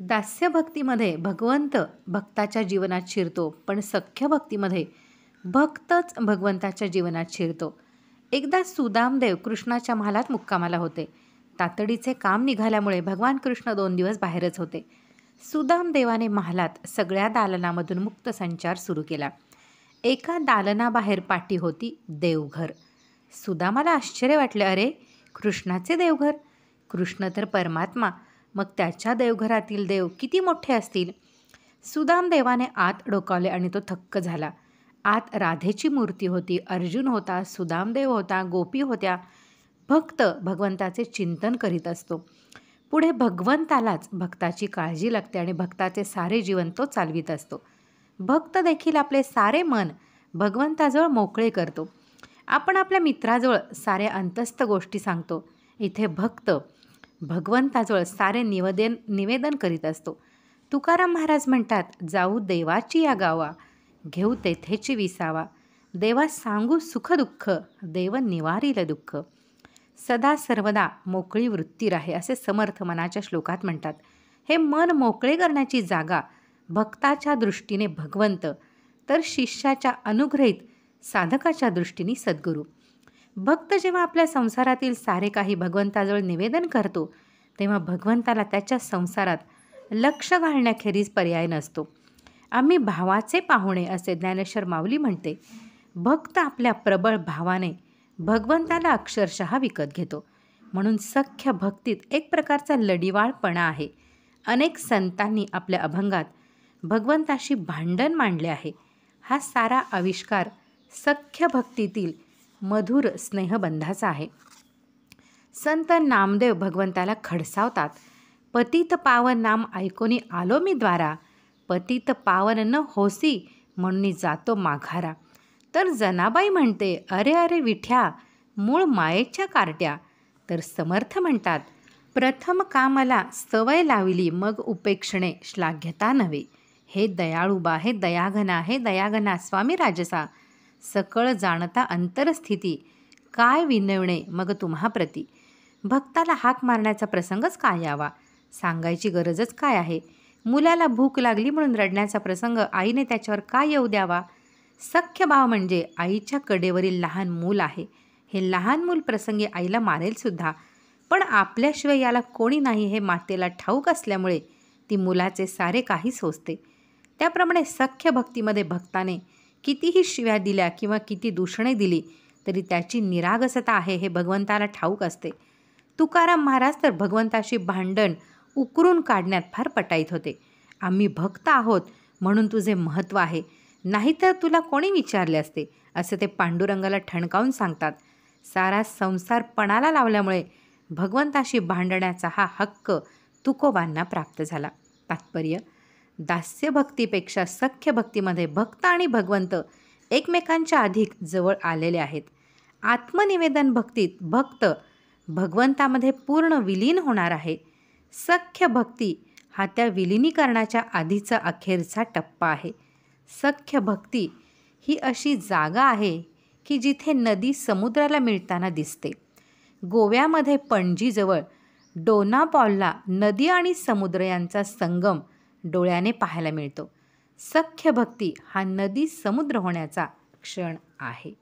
दास्य भक्तीमध्ये भगवंत भक्ताच्या जीवनात शिरतो, पण सख्य भक्तीमध्ये भक्तच भगवंताच्या जीवनात शिरतो. एकदा सुदामदेव कृष्णाच्या महालात मुक्कामाला होते. तातडीचे काम निघाल्यामुळे भगवान कृष्ण 2 दिवस बाहेरच होते. सुदामदेवाने महालात सगळ्या दालनामधून मुक्त संचार सुरू केला. एका दालनाबाहेर पाटी होती, देवघर. सुदामाला आश्चर्य वाटले. अरे, कृष्णाचे देवघर? कृष्ण तर परमात्मा, मग त्याच्या देवघरातील देव किती मोठे असतील? सुदामदेवाने आत डोकावले आणि तो थक्क झाला. आत राधेची मूर्ती होती, अर्जुन होता, सुदामदेव होता, गोपी होत्या. भक्त भगवंताचे चिंतन करीत असतो. पुढे भगवंतालाच भक्ताची काळजी लागते आणि भक्ताचे सारे जीवन तो चालवित असतो. भक्त देखील आपले सारे मन भगवंताजवळ मोकळे करतो. आपण आपल्या मित्राजवळ साऱ्या अंतस्थ गोष्टी सांगतो. इथे भक्त भगवंताजवळ सारे निवेदन करीत असतो. तुकाराम महाराज म्हणतात, जाऊ देवाची या गावा, घेऊ तेथेची विसावा. देवा सांगू सुख दुःख, देव निवारील दुःख. सदा सर्वदा मोकळी वृत्ती राहे, असे समर्थ मनाच्या श्लोकात म्हणतात. हे मन मोकळे करण्याची जागा भक्ताच्या दृष्टीने भगवंत, तर शिष्याच्या अनुग्रहित साधकाच्या दृष्टीने सद्गुरू. भक्त जेव्हा आपल्या संसारातील सारे काही भगवंताजवळ निवेदन करतो, तेव्हा भगवंताला त्याच्या संसारात लक्ष घालण्याखेरीज पर्याय नसतो. आम्ही भावाचे पाहुणे, असे ज्ञानेश्वर माऊली म्हणते. भक्त आपल्या प्रबळ भावाने भगवंताला अक्षरशः विकत घेतो. म्हणून सख्य भक्तीत एक प्रकारचा लढिवाळपणा आहे. अनेक संतांनी आपल्या अभंगात भगवंताशी भांडण मांडले आहे. हा सारा आविष्कार सख्य भक्तीतील मधुर स्नेहबंधाचा आहे. संत नामदेव भगवंताला खडसावतात. पतित पावन नाम ऐकोनी आलो मी द्वारा, पतित पावन न होसी म्हणून जातो माघारा. तर जनाबाई म्हणते, अरे अरे विठ्या, मूळ मायेच्या कार्ट्या. तर समर्थ म्हणतात, प्रथम कामला सवय लाविली, मग उपेक्षणे श्लाघ्यता नव्हे. हे दयाळूबा, हे दयाघना, हे दयाघना स्वामी राजसा, सकळ जाणता अंतरस्थिती, काय विनवणे मग तुम्हा प्रती. भक्ताला हाक मारण्याचा प्रसंगच काय यावा, सांगायची गरजच काय आहे. मुलाला भूक लागली म्हणून रडण्याचा प्रसंग आईने त्याच्यावर काय येऊ द्यावा. सख्य भाव म्हणजे आईच्या कडेवरील लहान मूल आहे. हे लहान मूल प्रसंगी आईला मारेल सुद्धा, पण आपल्याशिवाय याला कोणी नाही हे मातेला ठाऊक असल्यामुळे ती मुलाचे सारे काही सोसते. त्याप्रमाणे सख्य भक्तीमध्ये भक्ताने कितीही शिव्या दिल्या किंवा किती दूषणे दिली तरी त्याची निरागसता आहे हे भगवंताला ठाऊक असते. तुकाराम महाराज तर भगवंताशी भांडण उकरून काढण्यात फार पटाईत होते. आम्ही भक्त आहोत म्हणून तुझे महत्त्व आहे, नाहीतर तुला कोणी विचारले असते, असे ते पांडुरंगाला ठणकावून सांगतात. सारा संसार पणाला लावल्यामुळे भगवंताशी भांडण्याचा हा हक्क तुकोबांना प्राप्त झाला. तात्पर्य, दास्य भक्तीपेक्षा सख्य भक्तीमध्ये भक्त आणि भगवंत एकमेकांच्या अधिक जवळ आलेले आहेत. आत्मनिवेदन भक्तीत भक्त भगवंतामध्ये पूर्ण विलीन होणार आहे. सख्य भक्ती हा त्या विलिनीकरणाच्या आधीचा अखेरचा टप्पा आहे. सख्य भक्ती ही अशी जागा आहे की जिथे नदी समुद्राला मिळताना दिसते. गोव्यामध्ये पणजीजवळ डोनापॉलला नदी आणि समुद्र यांचा संगम डोळ्याने पाहायला मिळतो. सख्य भक्ती हा नदी समुद्र होण्याचा क्षण आहे.